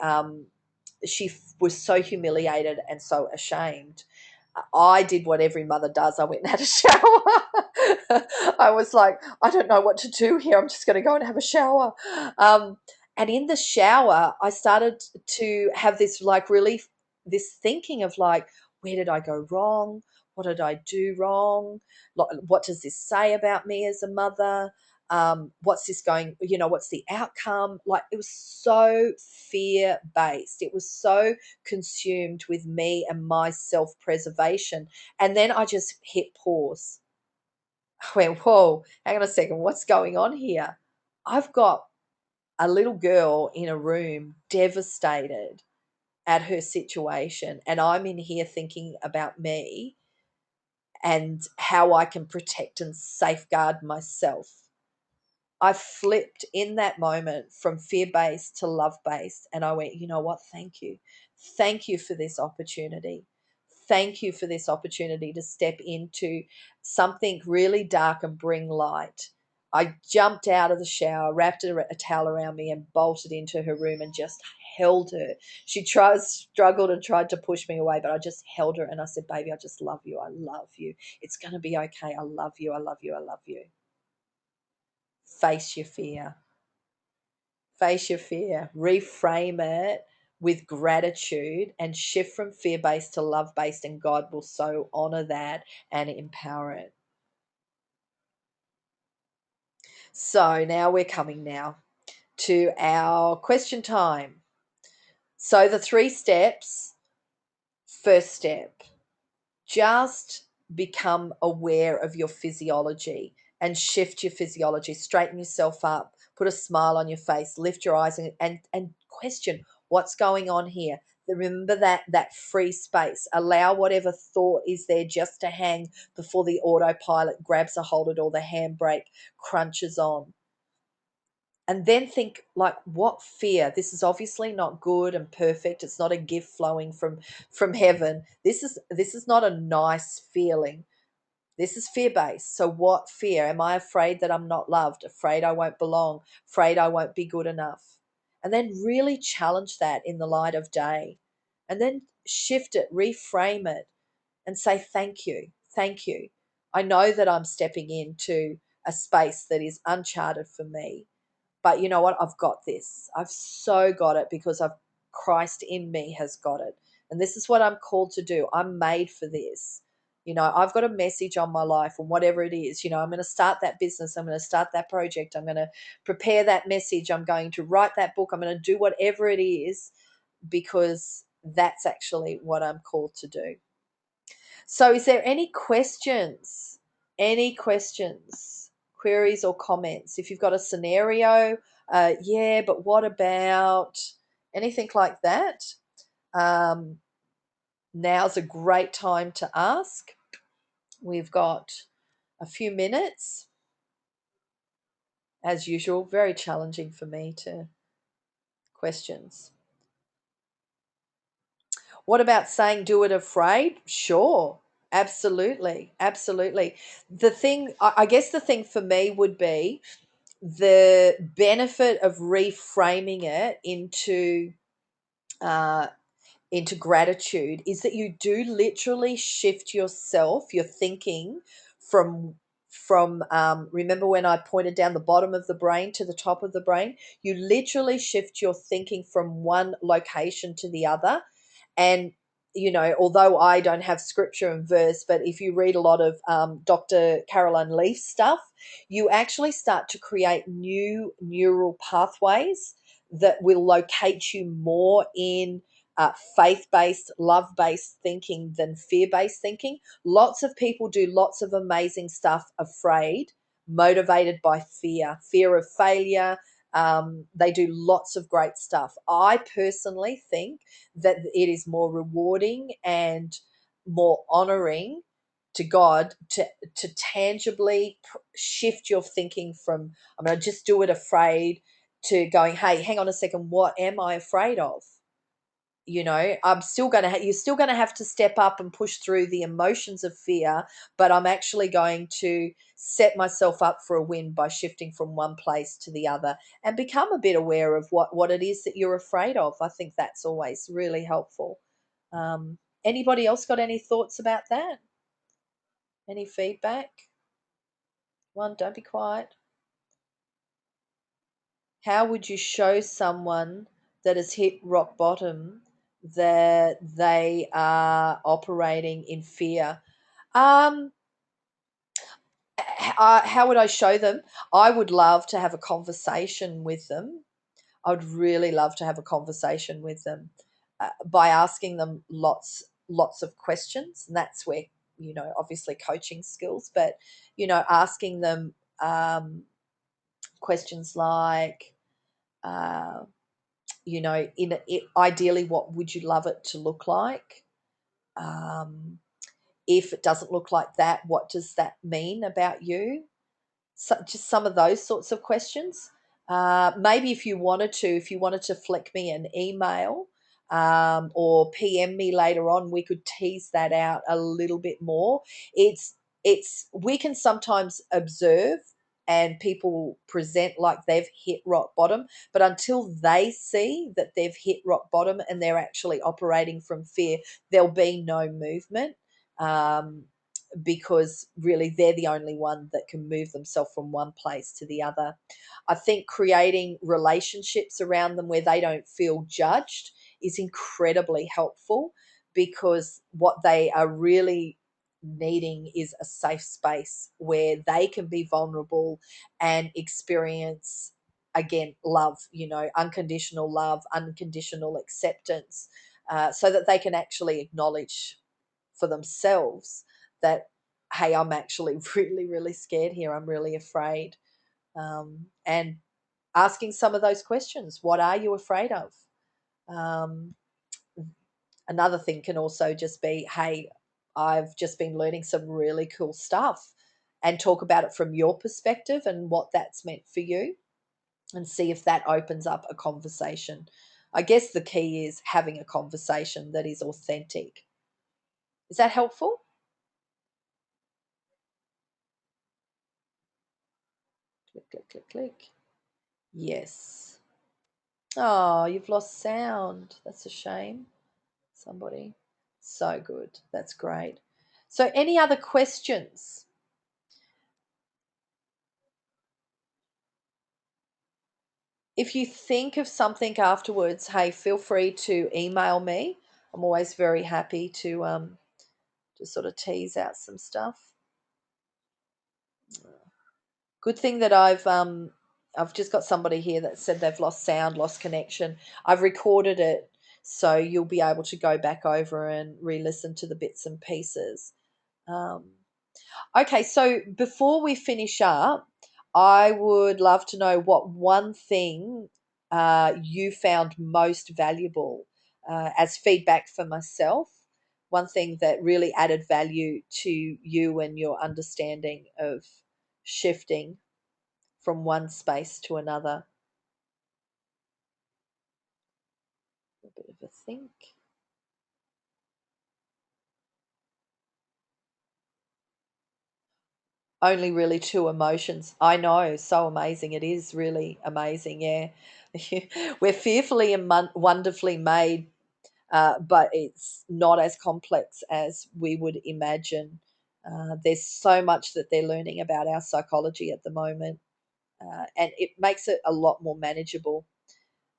was so humiliated and so ashamed. I did what every mother does. I went and had a shower. I was like, I don't know what to do here. I'm just going to go and have a shower. And in the shower, I started to have this this thinking of like, where did I go wrong? What did I do wrong? What does this say about me as a mother? What's this going, what's the outcome? Like, it was so fear based. It was so consumed with me and my self preservation. And then I just hit pause. I went, whoa, hang on a second. What's going on here? I've got a little girl in a room devastated at her situation. And I'm in here thinking about me and how I can protect and safeguard myself. I flipped in that moment from fear based to love based. And I went, you know what? Thank you. Thank you for this opportunity. Thank you for this opportunity to step into something really dark and bring light. I jumped out of the shower, wrapped a towel around me, and bolted into her room and just held her. She struggled and tried to push me away, but I just held her and I said, "Baby, I just love you. I love you. It's going to be okay. I love you. I love you. I love you." Face your fear. Face your fear. Reframe it with gratitude and shift from fear based to love based, and God will so honor that and empower it. So now we're coming now to our question time. So the 3 steps. First step, just become aware of your physiology and shift your physiology. Straighten yourself up, put a smile on your face, lift your eyes, and question what's going on here. Remember that free space. Allow whatever thought is there just to hang before the autopilot grabs a hold of it or the handbrake crunches on. And then think, like, what fear? This is obviously not good and perfect. It's not a gift flowing from heaven. This is not a nice feeling. This is fear based. So what fear? Am I afraid that I'm not loved? Afraid I won't belong? Afraid I won't be good enough? And then really challenge that in the light of day. And then shift it, reframe it, and say thank you. Thank you. I know that I'm stepping into a space that is uncharted for me, but you know what? I've got this. I've so got it because Christ in me has got it. And this is what I'm called to do. I'm made for this. I've got a message on my life, and whatever it is, I'm going to start that business. I'm going to start that project. I'm going to prepare that message. I'm going to write that book. I'm going to do whatever it is because that's actually what I'm called to do. So is there any questions? Any questions, queries, or comments? If you've got a scenario, yeah, but what about anything like that? Um, Now's a great time to ask. We've got a few minutes. As usual, very challenging for me to questions. What about saying do it afraid? Sure. Absolutely. Absolutely. I guess the thing for me would be the benefit of reframing it uh, into gratitude is that you do literally shift your thinking from remember when I pointed down the bottom of the brain to the top of the brain. You literally shift your thinking from one location to the other. And although I don't have scripture and verse, but if you read a lot of Dr. Caroline Leaf stuff, you actually start to create new neural pathways that will locate you more in faith-based, love-based thinking than fear-based thinking. Lots of people do lots of amazing stuff afraid, motivated by fear of failure. They do lots of great stuff. I personally think that it is more rewarding and more honoring to God to tangibly shift your thinking from I'm going to just do it afraid to going, hey, hang on a second, what am I afraid of? I'm still going to you're still going to have to step up and push through the emotions of fear, but I'm actually going to set myself up for a win by shifting from one place to the other and become a bit aware of what it is that you're afraid of. I think that's always really helpful. Anybody else got any thoughts about that? Any feedback? One, don't be quiet. How would you show someone that has hit rock bottom that they are operating in fear? Um, how would I show them? I would love to have a conversation with them. I would really love to have a conversation with them by asking them lots of questions, and that's where obviously coaching skills, but asking them questions like. Uh, ideally, what would you love it to look like? If it doesn't look like that, what does that mean about you? So just some of those sorts of questions. Maybe if you wanted to flick me an email or PM me later on, we could tease that out a little bit more. It's we can sometimes observe and people present like they've hit rock bottom. But until they see that they've hit rock bottom and they're actually operating from fear, there'll be no movement. Um, because really they're the only one that can move themselves from one place to the other. I think creating relationships around them where they don't feel judged is incredibly helpful, because what they are really needing is a safe space where they can be vulnerable and experience, again, love, unconditional love, unconditional acceptance, so that they can actually acknowledge for themselves that, hey, I'm actually really, really scared here. I'm really afraid. And asking some of those questions. What are you afraid of? Um, Another thing can also just be, hey, I've just been learning some really cool stuff, and talk about it from your perspective and what that's meant for you, and see if that opens up a conversation. I guess the key is having a conversation that is authentic. Is that helpful? Click, click, click, click. Yes. Oh, you've lost sound. That's a shame. Somebody. So good. That's great. So, any other questions? If you think of something afterwards, hey, feel free to email me. I'm always very happy to sort of tease out some stuff. Good thing that I've just got somebody here that said they've lost sound, lost connection. I've recorded it, so you'll be able to go back over and re-listen to the bits and pieces. Um, okay, so before we finish up, I would love to know what one thing you found most valuable as feedback for myself. One thing that really added value to you and your understanding of shifting from one space to another. A bit of a think. Only really two emotions. I know, so amazing. It is really amazing. Yeah. We're fearfully and wonderfully made, but it's not as complex as we would imagine. There's so much that they're learning about our psychology at the moment, and it makes it a lot more manageable.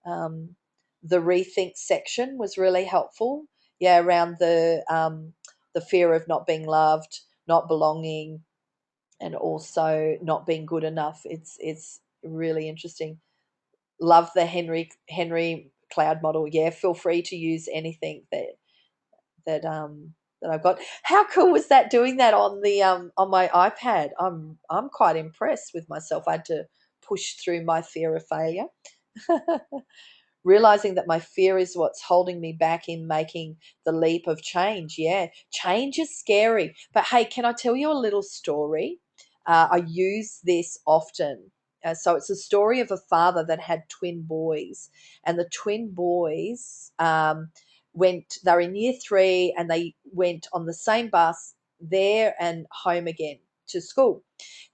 Um, the rethink section was really helpful. Yeah, around the fear of not being loved, not belonging, and also not being good enough. It's really interesting. Love the Henry Cloud model. Yeah, feel free to use anything that I've got. How cool was that, doing that on my iPad? I'm quite impressed with myself. I had to push through my fear of failure. Realizing that my fear is what's holding me back in making the leap of change. Yeah, change is scary. But hey, can I tell you a little story? I use this often. So it's a story of a father that had twin boys, and the twin boys they're in year three, and they went on the same bus there and home again to school.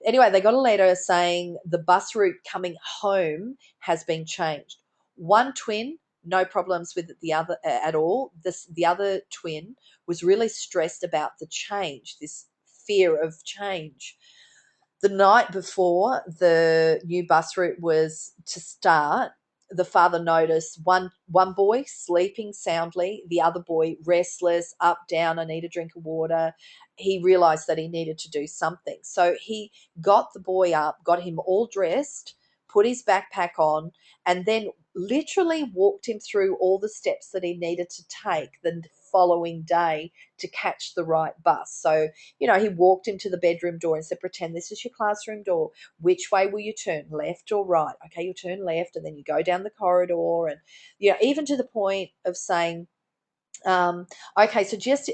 Anyway, they got a letter saying the bus route coming home has been changed. One twin, no problems with the other at all. The other twin was really stressed about the change, this fear of change. The night before the new bus route was to start, the father noticed one boy sleeping soundly, the other boy restless, up, down, I need a drink of water. He realized that he needed to do something. So he got the boy up, got him all dressed, put his backpack on, and then literally walked him through all the steps that he needed to take the following day to catch the right bus. So he walked him to the bedroom door and said, pretend this is your classroom door. Which way will you turn, left or right? Okay, you turn left, and then you go down the corridor. And, even to the point of saying, um, okay, so just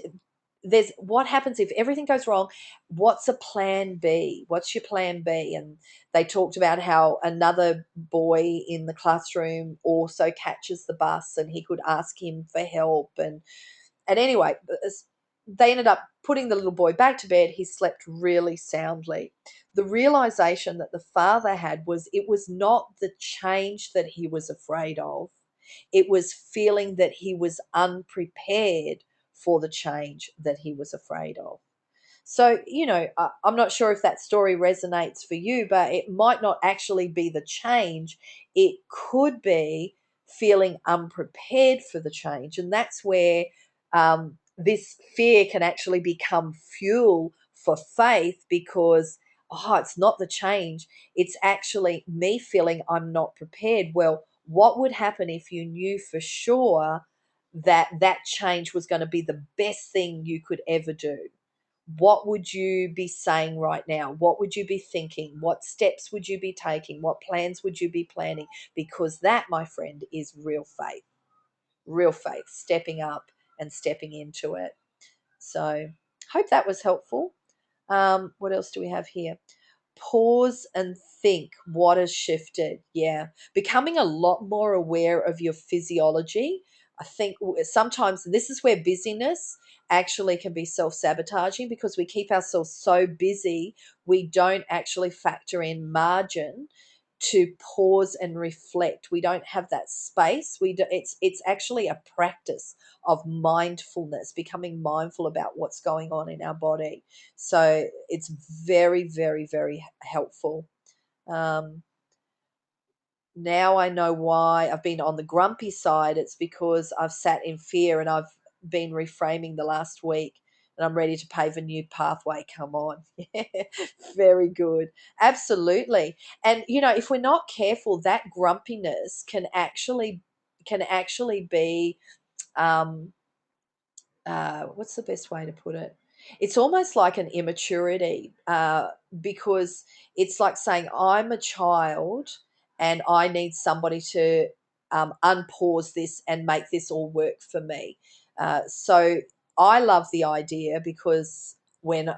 there's what happens if everything goes wrong? What's a plan B? What's your plan B? And they talked about how another boy in the classroom also catches the bus, and he could ask him for help. And anyway, they ended up putting the little boy back to bed. He slept really soundly. The realization that the father had was it was not the change that he was afraid of, it was feeling that he was unprepared for the change that he was afraid of. So, I'm not sure if that story resonates for you, but it might not actually be the change. It could be feeling unprepared for the change. And that's where this fear can actually become fuel for faith because, it's not the change. It's actually me feeling I'm not prepared. Well, what would happen if you knew for sure that that change was going to be the best thing you could ever do? What would you be saying right now? What would you be thinking? What steps would you be taking? What plans would you be planning? Because that, my friend, is real faith, stepping up and stepping into it. So, hope that was helpful. What else do we have here? Pause and think what has shifted. Yeah. Becoming a lot more aware of your physiology. I think sometimes this is where busyness actually can be self sabotaging because we keep ourselves so busy, we don't actually factor in margin to pause and reflect. We don't have that space. It's actually a practice of mindfulness, becoming mindful about what's going on in our body. So it's very, very, very helpful. Um, Now I know why I've been on the grumpy side. It's because I've sat in fear and I've been reframing the last week and I'm ready to pave a new pathway. Come on. Very good. Absolutely. And if we're not careful, that grumpiness can actually be um what's the best way to put it? It's almost like an immaturity because it's like saying, I'm a child and I need somebody to unpause this and make this all work for me. So I love the idea because when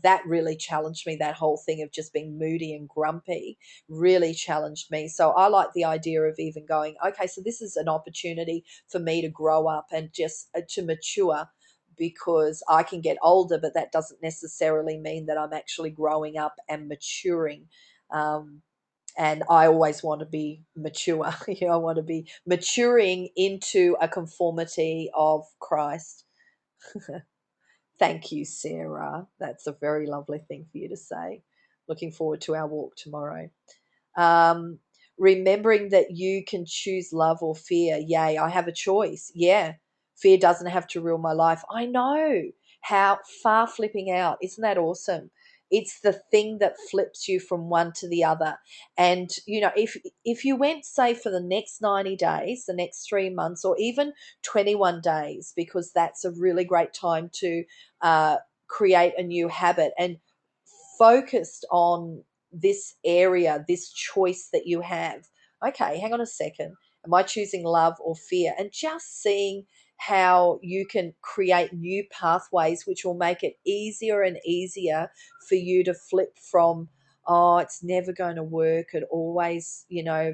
that really challenged me, that whole thing of just being moody and grumpy really challenged me. So I like the idea of even going, okay, so this is an opportunity for me to grow up and just to mature because I can get older, but that doesn't necessarily mean that I'm actually growing up and maturing. Um, and I always want to be mature. I want to be maturing into a conformity of Christ. Thank you, Sarah. That's a very lovely thing for you to say. Looking forward to our walk tomorrow. Um, Remembering that you can choose love or fear. Yay, I have a choice. Yeah, fear doesn't have to rule my life. I know how far flipping out. Isn't that awesome? It's the thing that flips you from one to the other. And if you went, say, for the next 90 days, the next 3 months, or even 21 days, because that's a really great time to uh, create a new habit and focused on this area, this choice that you have. Okay, hang on a second. Am I choosing love or fear? And just seeing how you can create new pathways which will make it easier and easier for you to flip from, oh, it's never going to work. It always,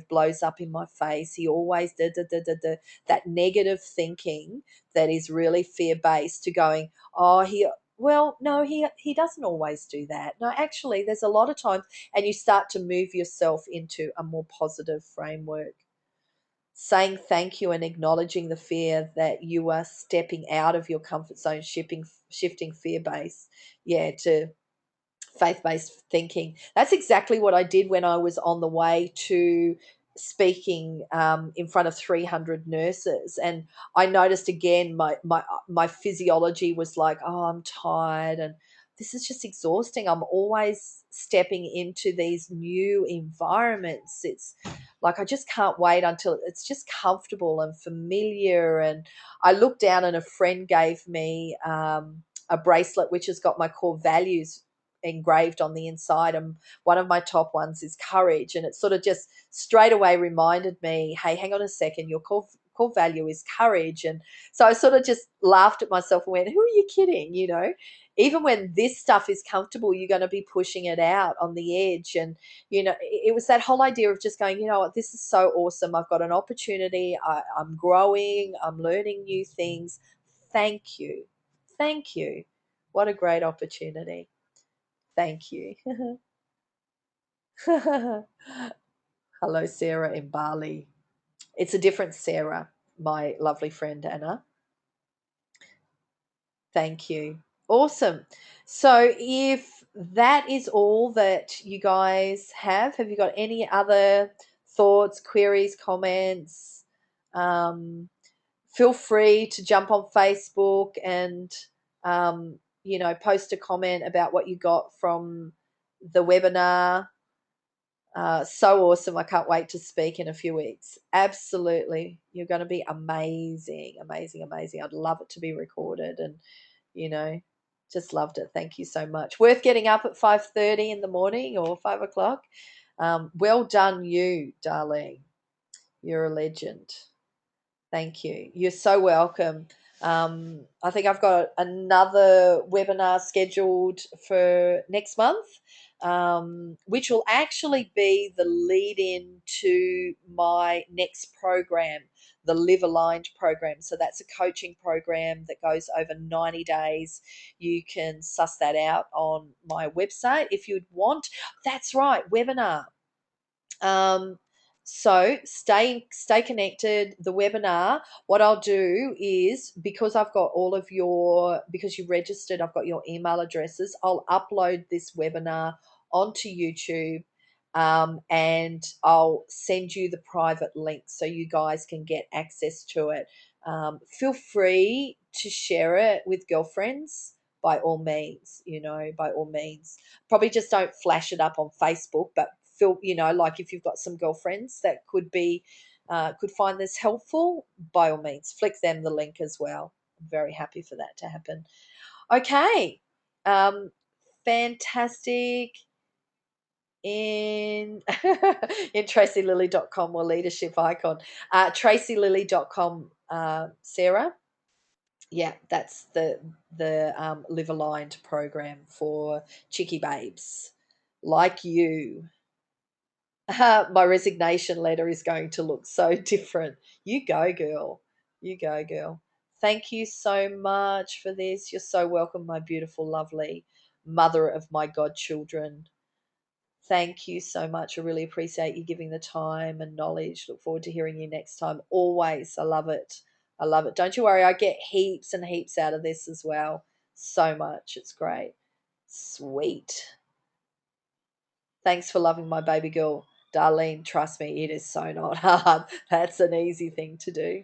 blows up in my face. He always that negative thinking that is really fear based to going, oh, well, no, he doesn't always do that. No, actually, there's a lot of times, and you start to move yourself into a more positive framework. Saying thank you and acknowledging the fear that you are stepping out of your comfort zone, shifting fear base, to faith-based thinking. That's exactly what I did when I was on the way to speaking in front of 300 nurses, and I noticed again my physiology was like, oh, I'm tired and this is just exhausting. I'm always stepping into these new environments. It's like I just can't wait until it's just comfortable and familiar. And I looked down and a friend gave me a bracelet which has got my core values engraved on the inside, and one of my top ones is courage, and it sort of just straight away reminded me, hey, hang on a second, your core value is courage. And so I sort of just laughed at myself and went, who are you kidding? Even when this stuff is comfortable, you're going to be pushing it out on the edge. And it was that whole idea of just going, you know what, this is so awesome. I've got an opportunity. I'm growing, I'm learning new things. Thank you. Thank you. What a great opportunity. Thank you. Hello, Sarah in Bali. It's a different Sarah, my lovely friend Anna. Thank you. Awesome. So, if that is all that you guys have you got any other thoughts, queries, comments? Um, Feel free to jump on Facebook and, post a comment about what you got from the webinar. So awesome. I can't wait to speak in a few weeks. Absolutely. You're going to be amazing, amazing, amazing. I'd love it to be recorded and, you know, just loved it. Thank you so much. Worth getting up at 5:30 in the morning or 5 o'clock. Well done, you, darling. You're a legend. Thank you. You're so welcome. I think I've got another webinar scheduled for next month, which will actually be the lead in to my next program, the Live Aligned program. So that's a coaching program that goes over 90 days. You can suss that out on my website if you'd want. That's right, webinar. Um, so stay connected. The webinar, what I'll do is, because I've got because you registered, I've got your email addresses. I'll upload this webinar onto YouTube, and I'll send you the private link so you guys can get access to it. Feel free to share it with girlfriends by all means. By all means, probably just don't flash it up on Facebook, but feel, like if you've got some girlfriends that could find this helpful, by all means flick them the link as well. I'm very happy for that to happen. Okay. Fantastic. In in tracylily.com or leadership icon, tracylily.com, Sarah. Yeah, that's the Live Aligned program for chicky babes like you. My resignation letter is going to look so different. You go, girl. You go, girl. Thank you so much for this. You're so welcome, my beautiful, lovely mother of my godchildren. Thank you so much. I really appreciate you giving the time and knowledge. Look forward to hearing you next time. Always. I love it. I love it. Don't you worry. I get heaps and heaps out of this as well. So much. It's great. Sweet. Thanks for loving my baby girl. Darlene, trust me, it is so not hard. That's an easy thing to do.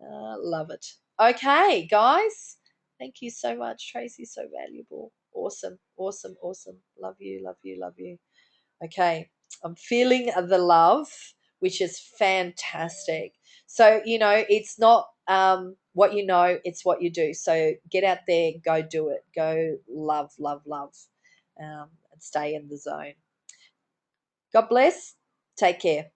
Love it. Okay, guys. Thank you so much, Tracy. So valuable. Awesome, awesome, awesome. Love you, love you, love you. Okay, I'm feeling the love, which is fantastic. So, it's not what you know, it's what you do. So get out there, go do it. Go love, love, love, and stay in the zone. God bless. Take care.